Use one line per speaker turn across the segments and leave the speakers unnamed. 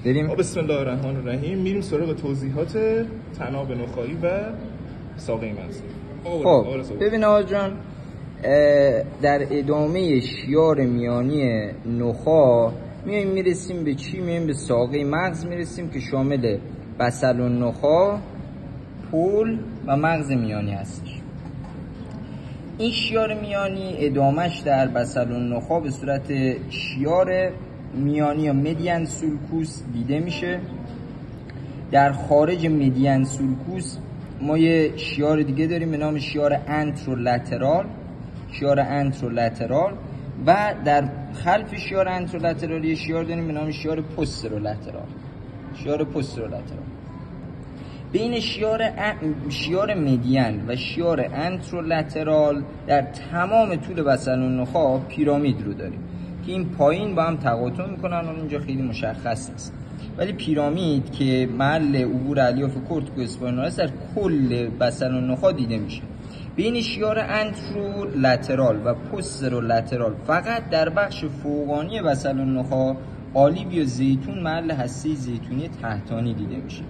بریم.
بسم الله الرحمن الرحیم. میریم سراغ توضیحات تناب نخایی و ساقه مغزی.
خب ببین آقا جان، در ادامه شیار میانی نخا میرسیم به چی؟ میریم به ساقه مغز میرسیم که شامل بصل النخاع، پول و مغز میانی هستش. این شیار میانی ادامهش در بصل النخاع به صورت شیار میانی یا مدین سولکوس دیده میشه. در خارج مدین سولکوس ما یه شیار دیگه داریم به نام شیار انترولترال، و در خلف شیار انترولترال یه شیار داریم به نام شیار پوسترولترال. بین شیار مدین و شیار انترولترال در تمام طول بصل النخاع پیرامید رو داریم که این پایین با هم تقاطع میکنن. اون اینجا خیلی مشخص نیست، ولی پیرامید که محل عبور الیاف کورتیکو اسپاینال در کل بصل النخاع دیده میشه. بین شیار انترولترال و پوسترولترال فقط در بخش فوقانی بصل النخاع آلیو یا زیتون محل هسته زیتونی تحتانی دیده میشه.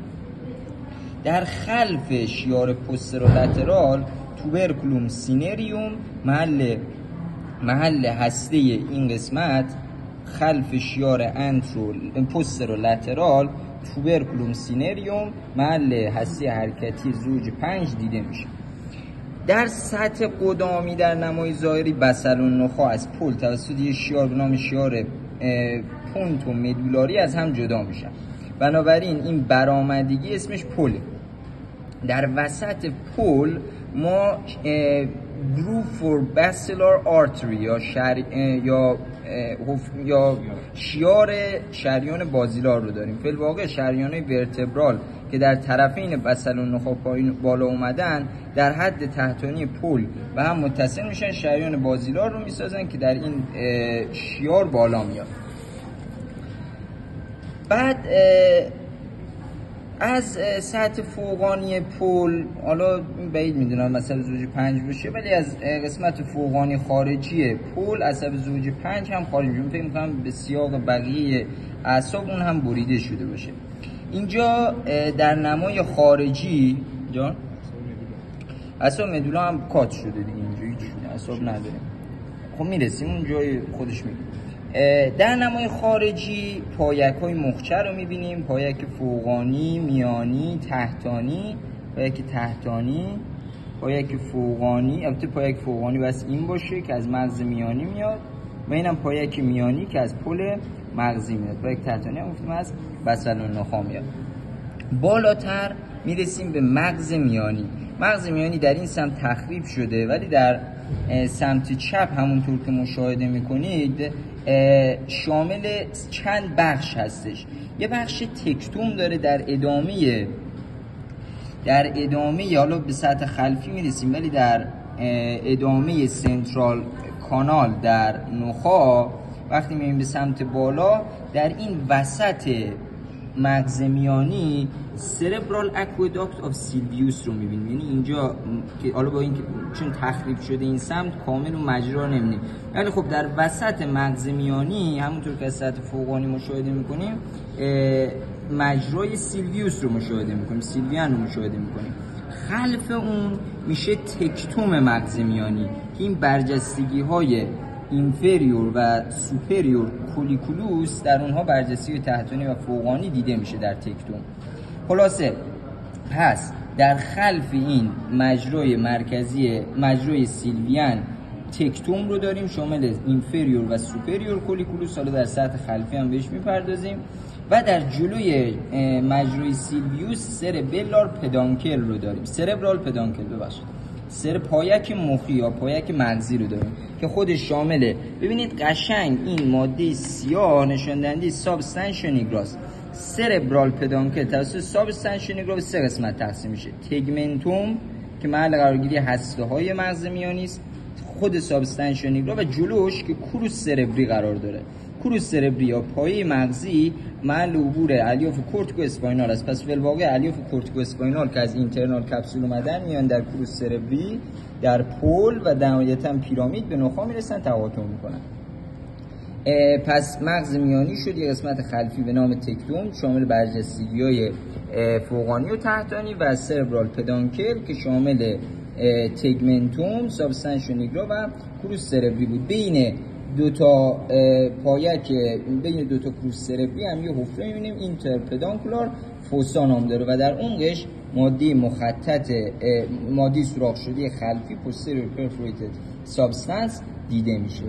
در خلف شیار پوسترولترال توبرکلوم سینریوم محل هسته این قسمت خلف شیار پوسترولترال توبرکلوم سینریوم محل هسته حرکتی زوج 5 دیده میشه. در سطح قدامی در نمای ظاهری بصل النخاع از پل توسط یه شیار به نام شیار پونت و مدولاری از هم جدا میشن. بنابراین این برآمدگی اسمش پله. در وسط پل ما groove for basilar artery یا شیار شریان بازیلار رو داریم. فی الواقع شریان‌های ورتبرال که در طرفین بصل النخاع پایین بالا اومدن در حد تحتانی پل و هم متصل میشن، شریان بازیلار رو میسازن که در این شیار بالا میاد. بعد از سطح فوقانی پل، حالا بعید میدونم مثلا زوج 5 باشه، ولی از قسمت فوقانی خارجی پل عصب زوج 5 هم خارج میشه. فکر می‌کنم به سیاق بقیه اعصاب اون هم بریده شده باشه. اینجا در نمای خارجی جان اعصاب مدولا هم کات شده دیگه، اینجا هیچ اعصاب نداره. خب میرسیم اون جای خودش میگه. در نمای خارجی پایک‌های مخچه رو می‌بینیم، پایک فوقانی، میانی، تحتانی، پایک فوقانی. البته پایک فوقانی بس این باشه که از مغز میانی میاد و اینم پایک میانی که از پل مغزی میاد. پایک تحتانی هم گفتیم از بصل النخاع میاد. بالاتر میرسیم به مغز میانی. مغز میانی در این سمت تخریب شده، ولی در سمت چپ همونطور که مشاهده میکنید شامل چند بخش هستش. یه بخش تکتوم داره در ادامه حالا به سطح خلفی میرسیم، ولی در ادامه سنترال کانال در نخاع وقتی میریم به سمت بالا در این وسط مغز میانی سربرال اکواداکت آف سیلویوس رو میبینیم. یعنی اینجا که حالا با اینکه چون تخریب شده این سمت کامل و مجرا نمیبینیم، ولی خب در وسط مغز میانی همونطور که از سطح فوقانی مشاهده میکنیم مجرای سیلویوس رو مشاهده میکنیم، سیلویان رو مشاهده میکنیم. خلف اون میشه تکتوم مغز میانی که این برجستگی های اینفریور و سوپریور کولیکولوس در اونها برجسته تحتانی و فوقانی دیده میشه در تکتوم. خلاصه پس در خلف این مجرای مرکزی مجرای سیلویان تکتوم رو داریم شامل اینفریور و سوپریور کولیکولوس، حالا در سطح خلفی هم بهش میپردازیم. و در جلوی مجرای سیلویوس سربلار پدانکل رو داریم، سربرال پدانکل سر پایک مخی یا پایک مغزی رو داریم که خودش شامله. ببینید قشنگ این ماده سیاه نشان دهنده سابستانشیا نیگراست. سربرال پدانکل توسط سابستانشیا نیگرا به 3 قسمت تقسیم میشه: تگمنتوم که محل قرارگیری هسته های مغز میانی است، خود سابستانشیا نیگرا، و جلوش که کروس سربری قرار داره. کروس سربری یا پایه مغزی محل عبور الیاف کورتیکو اسپاینال است. پس بالواقع الیاف کورتیکو اسپاینال که از اینترنال کپسول اومدن میان در کروس سربری، در پل و نهایتاً پیرامید به نخاع میرسن، تقاطع میکنن. پس مغز میانی شد یه قسمت خلفی به نام تکتوم شامل برجستگی‌های فوقانی و تحتانی و سربرال پدانکل که شامل تگمنتوم، سابستانشیو نیگرا و کروس سربری بود. بین دو تا پایک، بین دو تا کروس سربری هم یه حفره می‌بینیم اینترپدانکولار فوسا نام داره و در عمقش ماده مخطط، ماده سوراخ شده خلفی posterior perforated substance دیده میشه.